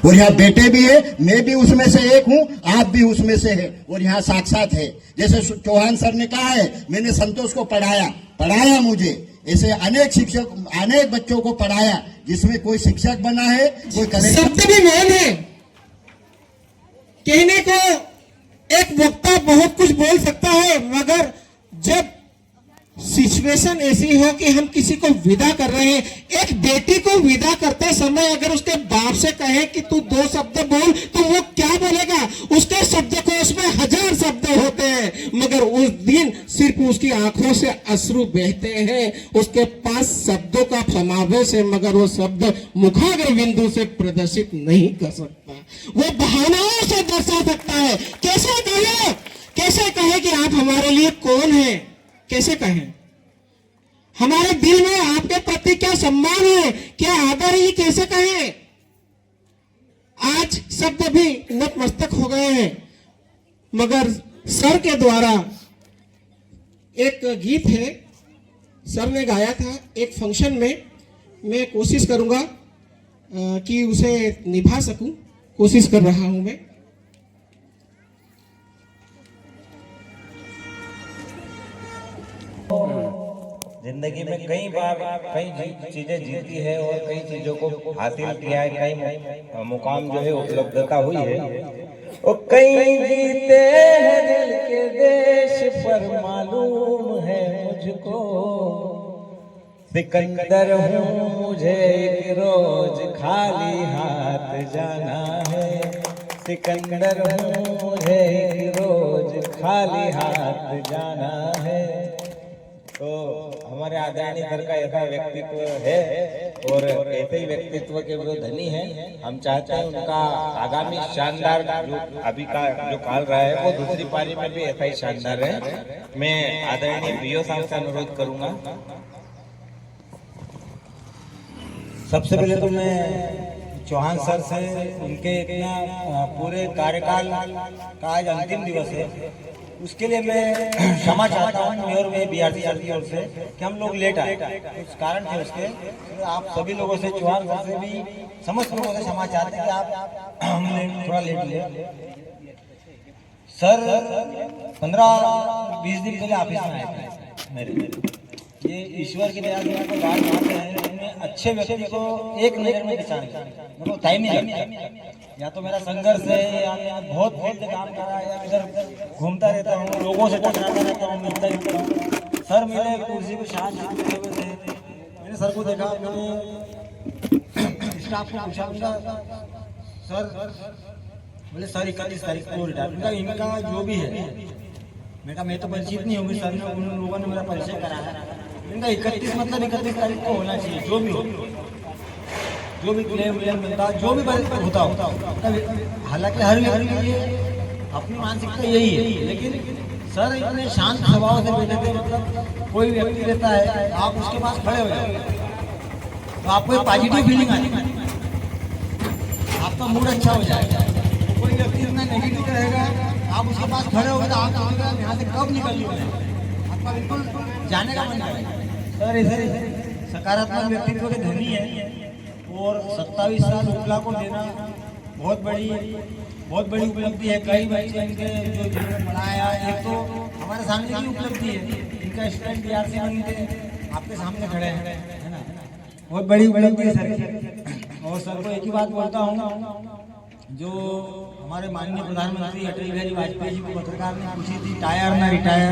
और यहाँ बेटे भी है, मैं भी उसमें से एक हूँ, आप भी उसमें से है, और यहाँ साक्षात है। जैसे चौहान सर ने कहा है, मैंने संतोष को पढ़ाया मुझे, ऐसे अनेक शिक्षक, अनेक बच्चों को पढ़ाया, जिसमें कोई शिक्षक बना है, कोई शब्द भी मौन है। कहने को एक वक्ता बहुत कुछ बोल सकता है, मगर जब सिचुएशन ऐसी हो कि हम किसी को विदा कर रहे हैं, एक बेटी को विदा करते समय अगर उसके बाप से कहे कि तू 2 शब्द बोल, तो वो क्या बोलेगा? उसके शब्दकोश में 1000 शब्द होते हैं, मगर उस दिन सिर्फ उसकी आंखों से अश्रु बहते हैं। उसके पास शब्दों का समावेश है, मगर वो शब्द मुखाग्र बिंदु से प्रदर्शित नहीं कर सकता। वो भावनाओं से दर्शा सकता है। कैसे कहे कि आप हमारे लिए कौन है? कैसे कहें? हमारे दिल में आपके प्रति क्या सम्मान है, क्या आदर है, कैसे कहें? आज शब्द भी नतमस्तक हो गए हैं, मगर सर के द्वारा एक गीत है, सर ने गाया था एक फंक्शन में। मैं कोशिश करूंगा कि उसे निभा सकूं, कोशिश कर रहा हूं मैं। जिंदगी में कई बार कई चीजें जीती है और कई चीजों को हासिल किया है, कई मुकाम जो है उपलब्धता हुई है। और कई जीते हैं दिल के देश पर, मालूम है मुझको सिकंदर हूँ, मुझे एक रोज खाली हाथ जाना है। सिकंदर हूँ, मुझे एक रोज खाली हाथ जाना है। तो हमारे आदरणीय सर का ऐसा व्यक्तित्व है और ऐसे ही व्यक्तित्व के वो धनी है। हम चाहते हैं उनका आगामी शानदार जो अभी का जो काल रहा है, वो दूसरी पारी में भी ऐसा ही शानदार है। मैं आदरणीय बीओ साहब से अनुरोध करूंगा। सबसे पहले तो मैं चौहान सर से उनके इतना पूरे कार्यकाल का आज अंतिम दिवस है, उसके लिए मैं क्षमा चाहता हूँ और मैं बीआरसी सर की ओर से कि हम लोग लेट आए। कुछ कारण थे उसके, आप सभी लोगों से, चौहान सर से भी, समस्त लोगों से क्षमा चाहते हैं कि आप हम थोड़ा लेट ले। सर 15-20 दिन पहले ऑफिस में आए थे मेरे। ये ईश्वर की दया से आपको बात मानते हैं, अच्छे व्यक्ति को एक नजर में पहचान मतलब टाइम ही लगता। या तो मेरा संघर्ष है, या मैं बहुत फील्ड काम कर रहा है, या इधर घूमता रहता हूँ, लोगों से टकराता रहता हूँ, मिलता रहता हूँ। सर मेरे कुर्सी पे शांत बैठे हुए थे, मैंने सर को देखा, मैंने स्टाफ को पूछा, सर बोले सर 31 तारीख को रिटायर। इनका जो भी है, मैं कहा मैं तो परिचित नहीं होंगी, सर ने उन लोगों ने मेरा परिचय कराया। इनका 31 मतलब 31 तारीख को होना चाहिए, जो भी हो, जो भी क्लेम मिलता, जो भी होता हो। हालांकि हर व्यक्ति के लिए अपनी मानसिकता यही है, लेकिन सर इतने शांत स्वभाव से बैठे थे, मतलब कोई व्यक्ति रहता है, आप उसके पास खड़े हो जाओ तो आपको एक पॉजिटिव फीलिंग आएगी, आपका मूड अच्छा हो जाएगा। कोई व्यक्ति इतना नेगेटिव रहेगा, आप उसके पास खड़े हो गए तो आप सोचेगा यहाँ से कब निकल रही है, आपका बिल्कुल जाने का मन करेगा। सर ऐसे सकारात्मक व्यक्तित्व के धनी है और 27 साल उपला को देना बहुत बड़ी उपलब्धि है। कई बच्चे इनके जो जिन्होंने पढ़ाया, एक तो हमारे सामने की उपलब्धि है, इनका स्टूडेंट बीआरसी बनते आपके सामने खड़े हैं, है ना, बहुत बड़ी उपलब्धि है सर। और सर को एक ही बात बोलता हूँ, जो हमारे माननीय प्रधानमंत्री अटल बिहारी वाजपेयी जी को पत्रकार ने पूछी थी, टायर ना रिटायर।